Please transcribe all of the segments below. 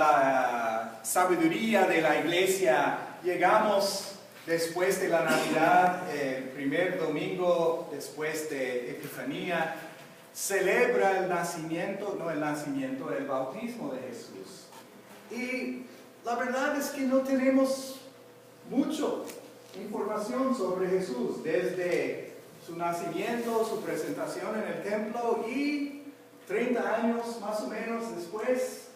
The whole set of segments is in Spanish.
la sabiduría de la iglesia, llegamos después de la Navidad, el primer domingo después de Epifanía, celebra el nacimiento, el bautismo de Jesús. Y la verdad es que no tenemos mucha información sobre Jesús, desde su nacimiento, su presentación en el templo y 30 años más o menos después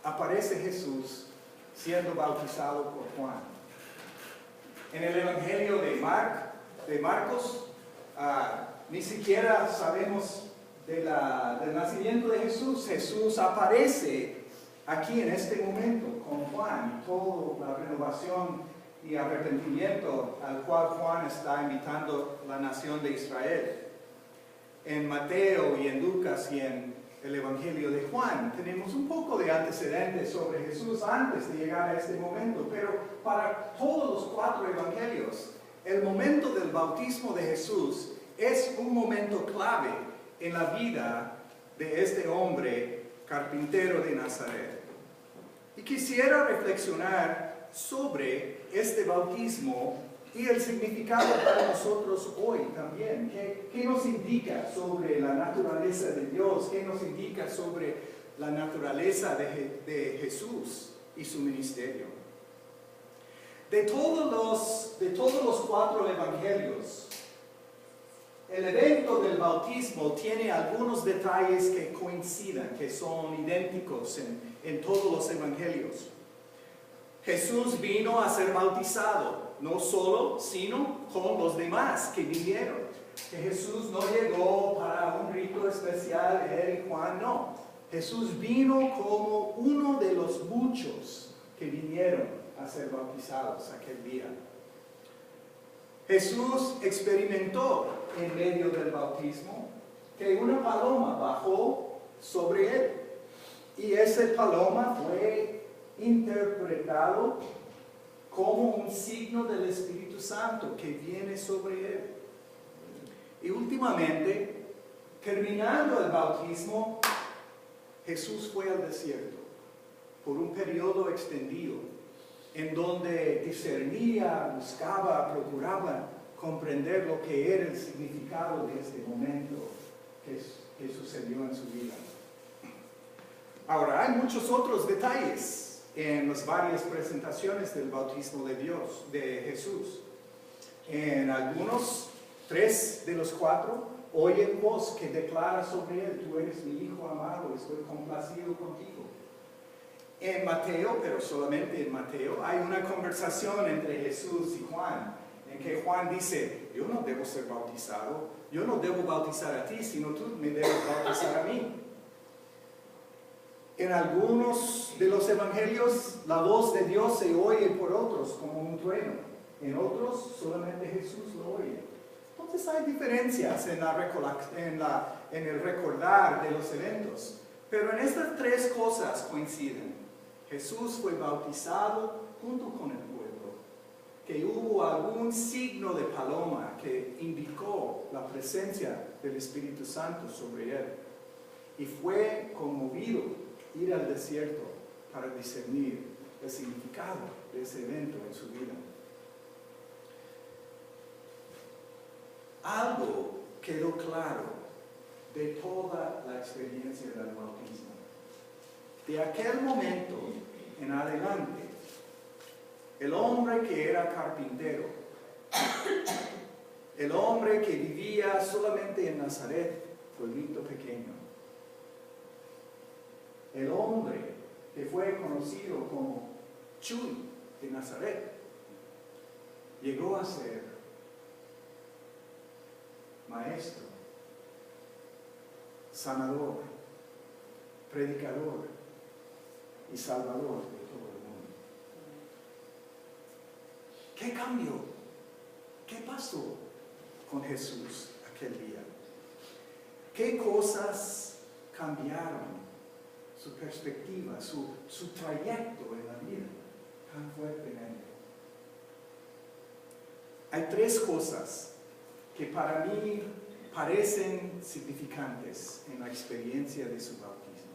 aparece Jesús siendo bautizado por Juan. En el Evangelio de Marcos, ni siquiera sabemos del nacimiento de Jesús. Jesús aparece aquí en este momento con Juan y toda la renovación y arrepentimiento al cual Juan está invitando a la nación de Israel. En Mateo y en Lucas y en el Evangelio de Juan tenemos un poco de antecedentes sobre Jesús antes de llegar a este momento, pero para todos los 4 evangelios, el momento del bautismo de Jesús es un momento clave en la vida de este hombre carpintero de Nazaret. Y quisiera reflexionar sobre este bautismo y el significado para nosotros hoy también. ¿Qué nos indica sobre la naturaleza de Dios? ¿Qué nos indica sobre la naturaleza de Jesús y su ministerio? De todos los 4 evangelios, el evento del bautismo tiene algunos detalles que coinciden, que son idénticos en todos los evangelios. Jesús vino a ser bautizado, no solo, sino con los demás que vinieron. Que Jesús no llegó para un rito especial, él y Juan, no. Jesús vino como uno de los muchos que vinieron a ser bautizados aquel día. Jesús experimentó en medio del bautismo que una paloma bajó sobre él. Y esa paloma fue interpretado como un signo del Espíritu Santo que viene sobre él. Y últimamente, terminando el bautismo, Jesús fue al desierto por un periodo extendido, en donde discernía, buscaba, procuraba comprender lo que era el significado de este momento que sucedió en su vida. Ahora, hay muchos otros detalles en las varias presentaciones del bautismo de Jesús. En algunos, 3 de los 4, oyen voz que declara sobre él: tú eres mi Hijo amado, estoy complacido contigo. En Mateo, pero solamente en Mateo, hay una conversación entre Jesús y Juan, en que Juan dice: yo no debo ser bautizado, yo no debo bautizar a ti, sino tú me debes bautizar a mí. En algunos de los evangelios, la voz de Dios se oye por otros como un trueno. En otros, solamente Jesús lo oye. Entonces hay diferencias en el recordar de los eventos. Pero en estas 3 cosas coinciden. Jesús fue bautizado junto con el pueblo. Que hubo algún signo de paloma que indicó la presencia del Espíritu Santo sobre él. Y fue conmovido ir al desierto para discernir el significado de ese evento en su vida. Algo quedó claro de toda la experiencia del bautismo. De aquel momento en adelante, el hombre que era carpintero, el hombre que vivía solamente en Nazaret, pueblito pequeño, el hombre que fue conocido como Chuy de Nazaret, llegó a ser maestro, sanador, predicador y salvador de todo el mundo. ¿Qué cambió? ¿Qué pasó con Jesús aquel día? ¿Qué cosas cambiaron su perspectiva, su trayecto en la vida tan fuertemente? Hay 3 cosas que para mí parecen significantes en la experiencia de su bautismo.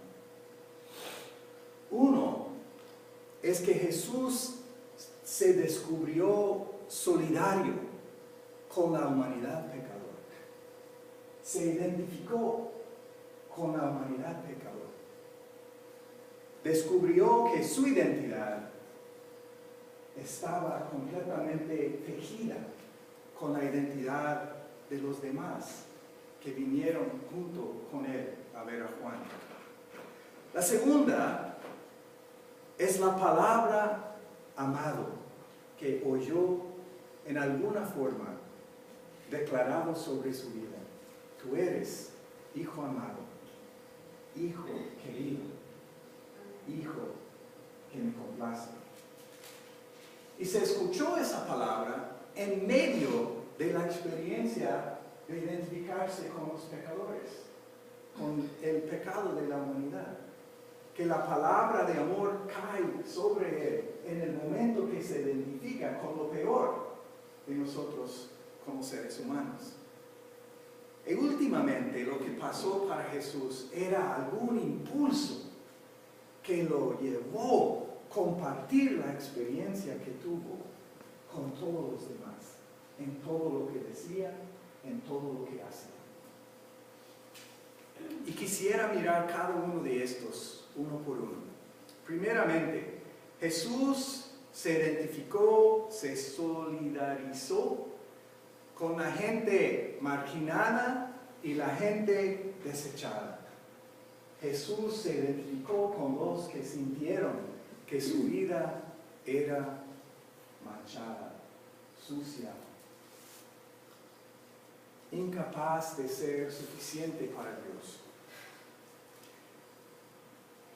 Uno es que Jesús se descubrió solidario con la humanidad pecadora. Se identificó con la humanidad pecadora. Descubrió que su identidad estaba completamente tejida con la identidad de los demás que vinieron junto con él a ver a Juan. La segunda es la palabra amado que oyó en alguna forma declarado sobre su vida. Tú eres hijo amado, hijo querido, hijo que me complace. Y se escuchó esa palabra en medio de la experiencia de identificarse con los pecadores, con el pecado de la humanidad. Que la palabra de amor cae sobre él en el momento que se identifica con lo peor de nosotros como seres humanos. Y últimamente lo que pasó para Jesús era algún impulso que lo llevó a compartir la experiencia que tuvo con todos los demás, en todo lo que decía, en todo lo que hacía. Y quisiera mirar cada uno de estos uno por uno. Primeramente, Jesús se identificó, se solidarizó con la gente marginada y la gente desechada. Jesús se identificó con los que sintieron que su vida era manchada, sucia, incapaz de ser suficiente para Dios.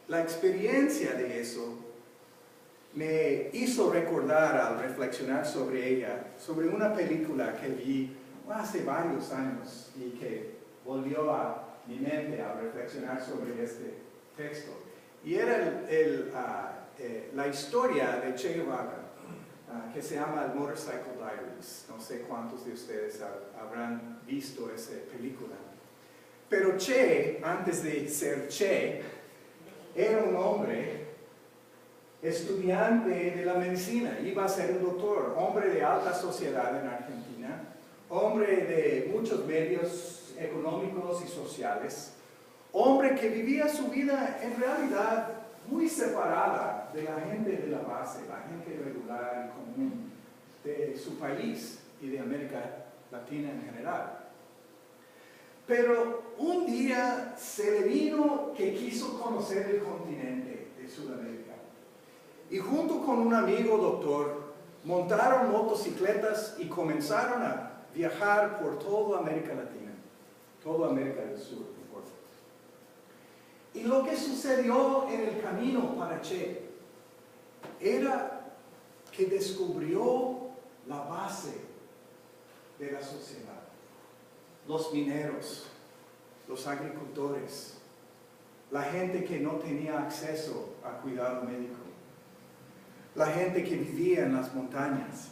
La experiencia de eso me hizo recordar al reflexionar sobre ella, sobre una película que vi hace varios años y que volvió a mi mente al reflexionar sobre este texto. Y era la historia de Che Guevara, que se llama el Motorcycle Diaries. No sé cuántos de ustedes habrán visto esa película. Pero Che, antes de ser Che, era un hombre estudiante de la medicina, iba a ser un doctor, hombre de alta sociedad en Argentina, hombre de muchos medios económicos y sociales, hombre que vivía su vida en realidad muy separada de la gente de la base, la gente regular y común de su país y de América Latina en general. Pero un día se le vino que quiso conocer el continente de Sudamérica. Y junto con un amigo doctor, montaron motocicletas y comenzaron a viajar por toda América Latina, toda América del Sur. Y lo que sucedió en el camino para Che era que descubrió la base de la sociedad. Los mineros, los agricultores, la gente que no tenía acceso a cuidado médico, la gente que vivía en las montañas,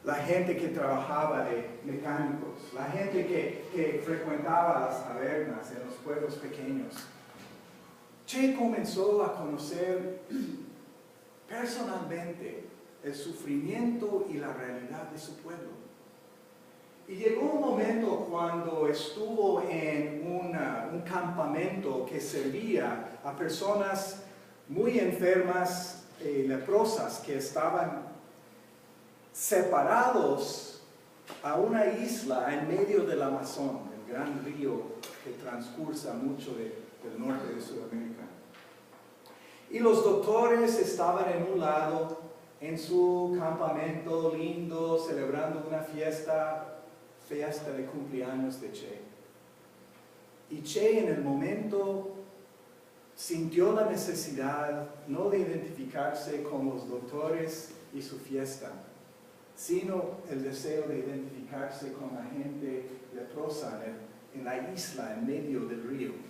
la gente que trabajaba de mecánicos, la gente que frecuentaba las tabernas en los pueblos pequeños. Che comenzó a conocer personalmente el sufrimiento y la realidad de su pueblo. Y llegó un momento cuando estuvo en un campamento que servía a personas muy enfermas, leprosas, que estaban separados a una isla en medio del Amazon, el gran río que transcursa mucho del norte de Sudamérica. Y los doctores estaban en un lado, en su campamento lindo, celebrando una fiesta de cumpleaños de Che. Y Che en el momento sintió la necesidad no de identificarse con los doctores y su fiesta, sino el deseo de identificarse con la gente leprosa en la isla, en medio del río.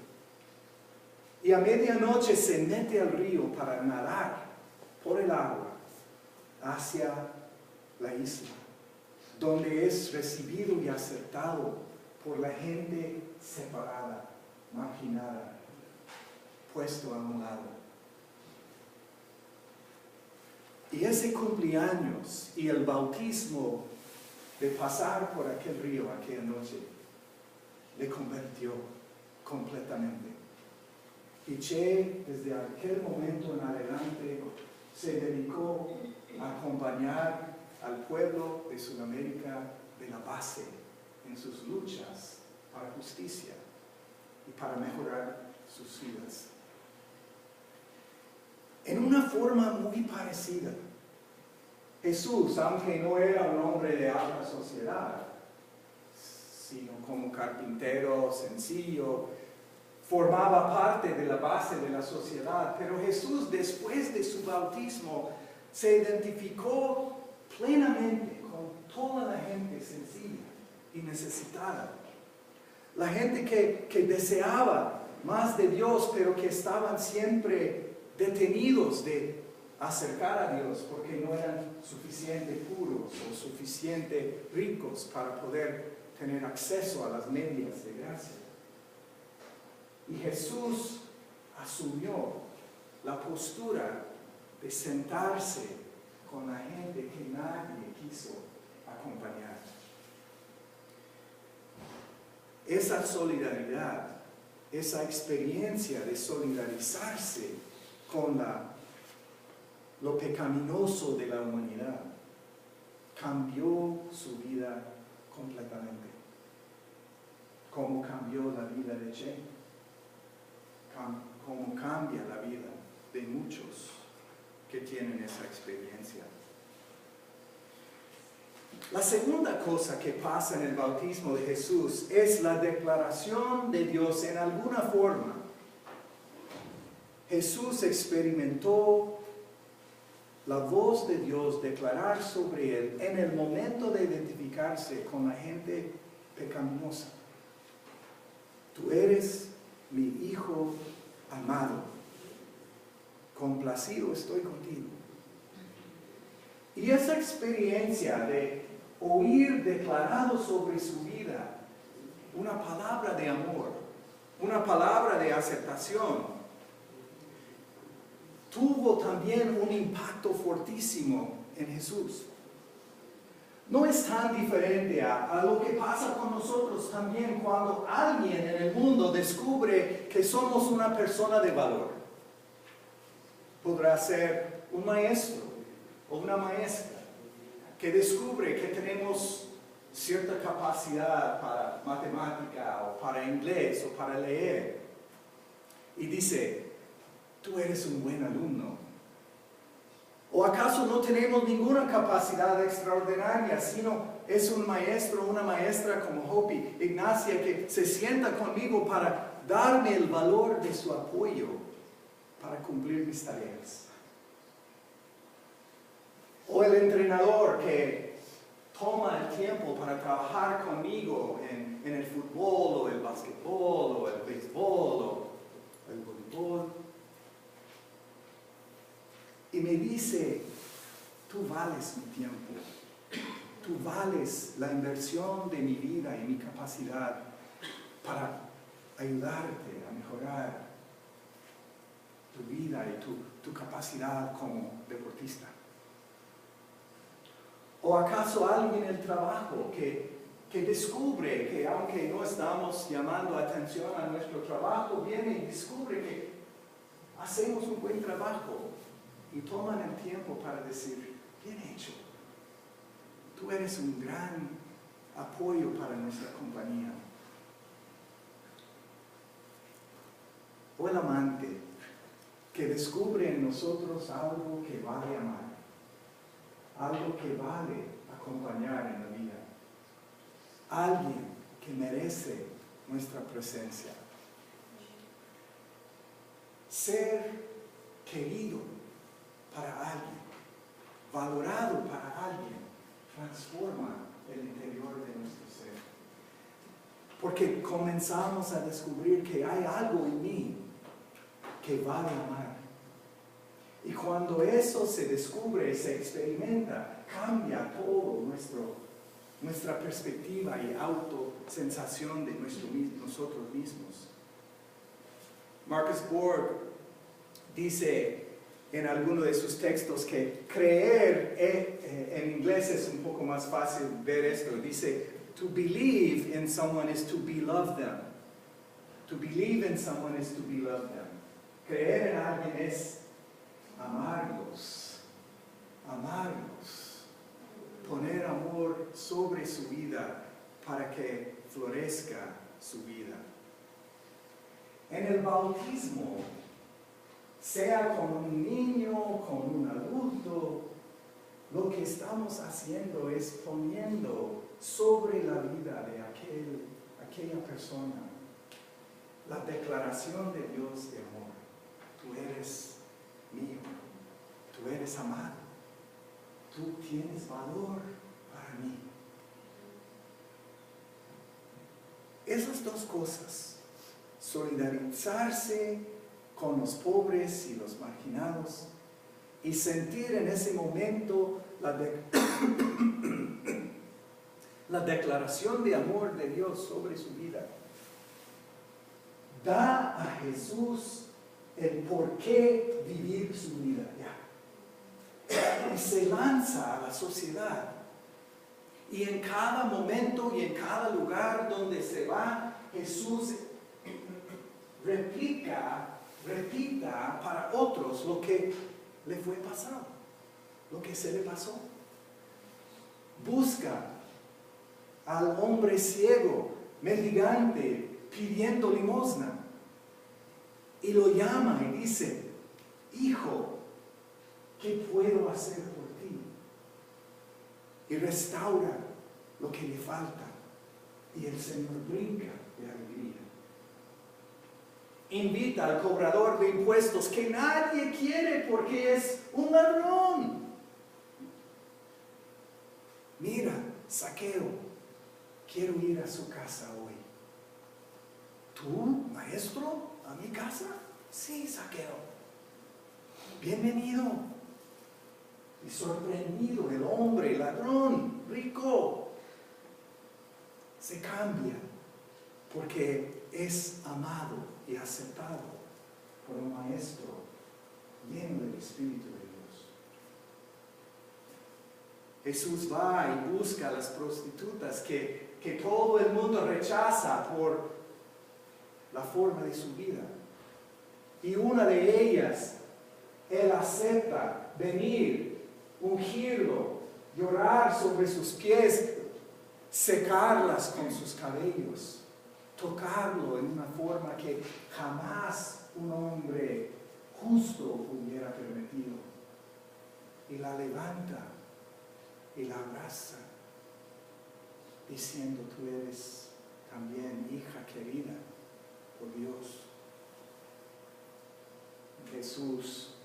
Y a medianoche se mete al río para nadar por el agua hacia la isla, donde es recibido y aceptado por la gente separada, marginada, puesto a un lado. Y ese cumpleaños y el bautismo de pasar por aquel río aquella noche le convirtió completamente. Y Che, desde aquel momento en adelante, se dedicó a acompañar al pueblo de Sudamérica de la base en sus luchas para justicia y para mejorar sus vidas. En una forma muy parecida, Jesús, aunque no era un hombre de alta sociedad, sino como carpintero sencillo, formaba parte de la base de la sociedad, pero Jesús, después de su bautismo, se identificó plenamente con toda la gente sencilla y necesitada. La gente que deseaba más de Dios, pero que estaban siempre detenidos de acercar a Dios porque no eran suficientemente puros o suficientemente ricos para poder tener acceso a las medias de gracia. Y Jesús asumió la postura de sentarse con la gente que nadie quiso acompañar. Esa solidaridad, esa experiencia de solidarizarse con lo pecaminoso de la humanidad, cambió su vida completamente. ¿Cómo cambió la vida de Che? ¿Cómo cambia la vida de muchos que tienen esa experiencia? La segunda cosa que pasa en el bautismo de Jesús es la declaración de Dios en alguna forma. Jesús experimentó la voz de Dios declarar sobre él en el momento de identificarse con la gente pecaminosa. Tú eres mi hijo amado, complacido estoy contigo. Y esa experiencia de oír declarado sobre su vida una palabra de amor, una palabra de aceptación, tuvo también un impacto fortísimo en Jesús. No es tan diferente a lo que pasa con nosotros también cuando alguien en el mundo descubre que somos una persona de valor. Podrá ser un maestro o una maestra que descubre que tenemos cierta capacidad para matemática o para inglés o para leer y dice: tú eres un buen alumno. ¿O acaso no tenemos ninguna capacidad extraordinaria, sino es un maestro o una maestra como Hopi, Ignacia, que se sienta conmigo para darme el valor de su apoyo para cumplir mis tareas? O el entrenador que toma el tiempo para trabajar conmigo en el fútbol o el básquetbol o el béisbol o el voleibol. Y me dice: tú vales mi tiempo, tú vales la inversión de mi vida y mi capacidad para ayudarte a mejorar tu vida y tu capacidad como deportista. ¿O acaso alguien en el trabajo que descubre que aunque no estamos llamando atención a nuestro trabajo, viene y descubre que hacemos un buen trabajo? Y toman el tiempo para decir: bien hecho, tú eres un gran apoyo para nuestra compañía. O el amante que descubre en nosotros algo que vale amar, algo que vale acompañar en la vida, alguien que merece nuestra presencia. Ser querido para alguien, valorado para alguien, transforma el interior de nuestro ser. Porque comenzamos a descubrir que hay algo en mí que vale amar. Y cuando eso se descubre, se experimenta, cambia todo nuestra perspectiva y autosensación de nosotros mismos. Marcus Borg dice en alguno de sus textos que creer en inglés es un poco más fácil ver esto. Dice, to believe in someone is to beloved them. To believe in someone is to beloved them. Creer en alguien es amarlos. Amarlos. Poner amor sobre su vida para que florezca su vida. En el bautismo, sea con un niño, con un adulto, lo que estamos haciendo es poniendo sobre la vida de aquella persona la declaración de Dios de amor. Tú eres mío, tú eres amado, tú tienes valor para mí. Esas dos cosas, solidarizarse con los pobres y los marginados y sentir en ese momento la declaración de amor de Dios sobre su vida, da a Jesús el por qué vivir su vida. Y se lanza a la sociedad. Y en cada momento y en cada lugar donde se va, Jesús repita para otros lo que le fue pasado, lo que se le pasó. Busca al hombre ciego, mendigante, pidiendo limosna, y lo llama y dice, hijo, ¿qué puedo hacer por ti? Y restaura lo que le falta, y el Señor brinca de alegría. Invita al cobrador de impuestos que nadie quiere porque es un ladrón. Mira, Zaqueo, quiero ir a su casa hoy. ¿Tú, maestro, a mi casa? Sí, Zaqueo. Bienvenido. Y sorprendido, el hombre, ladrón, rico, se cambia porque es amado y aceptado por un maestro lleno del Espíritu de Dios. Jesús va y busca a las prostitutas que todo el mundo rechaza por la forma de su vida. Y una de ellas, Él acepta venir, ungirlo, llorar sobre sus pies, secarlas con sus cabellos, tocarlo en una forma que jamás un hombre justo hubiera permitido. Y la levanta y la abraza, diciendo, tú eres también hija querida por Dios. Jesús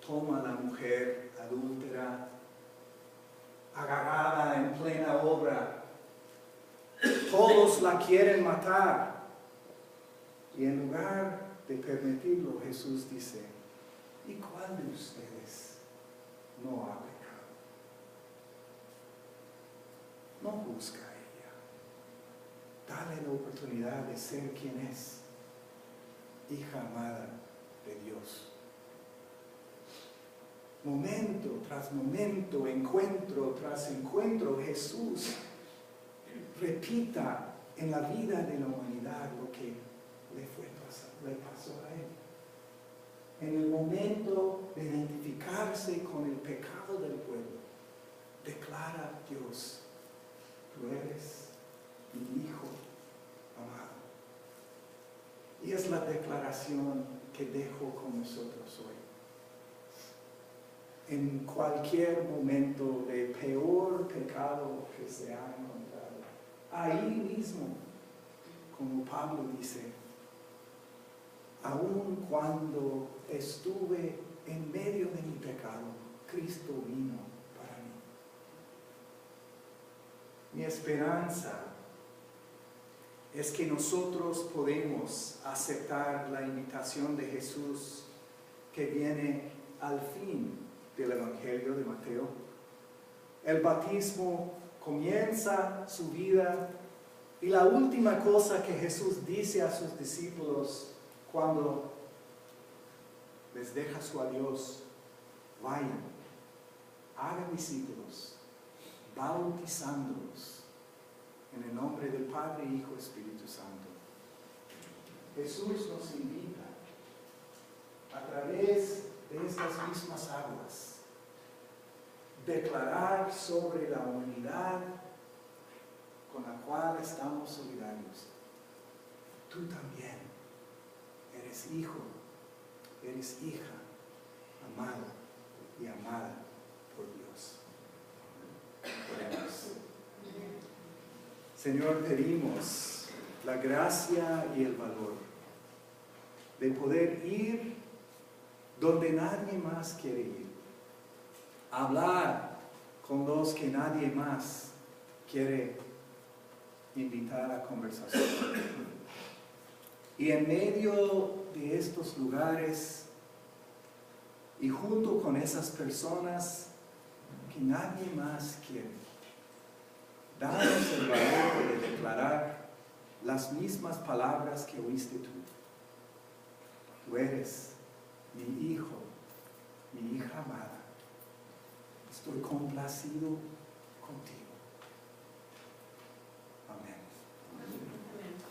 toma a la mujer adúltera, agarrada en plena obra. Todos la quieren matar. Y en lugar de permitirlo, Jesús dice, ¿y cuál de ustedes no ha pecado? No juzga a ella. Dale la oportunidad de ser quien es, hija amada de Dios. Momento tras momento, encuentro tras encuentro, Jesús repita en la vida de la humanidad lo que le pasó a Él. En el momento de identificarse con el pecado del pueblo, declara a Dios, tú eres mi Hijo amado. Y es la declaración que dejo con nosotros hoy. En cualquier momento de peor pecado que se ha encontrado, ahí mismo, como Pablo dice, aun cuando estuve en medio de mi pecado, Cristo vino para mí. Mi esperanza es que nosotros podemos aceptar la invitación de Jesús que viene al fin del Evangelio de Mateo. El bautismo comienza su vida y la última cosa que Jesús dice a sus discípulos cuando les deja su adiós. Vayan, hagan discípulos, bautizándolos en el nombre del Padre, Hijo y Espíritu Santo. Jesús nos invita a través de estas mismas aguas declarar sobre la unidad con la cual estamos solidarios. Tú también eres hijo, eres hija, amado y amada por Dios. Oremos. Señor, pedimos la gracia y el valor de poder ir donde nadie más quiere ir, hablar con los que nadie más quiere invitar a conversación. Y en medio de estos lugares y junto con esas personas que nadie más quiere, danos el valor de declarar las mismas palabras que oíste tú. Tú eres mi hijo, mi hija amada. Estoy complacido contigo.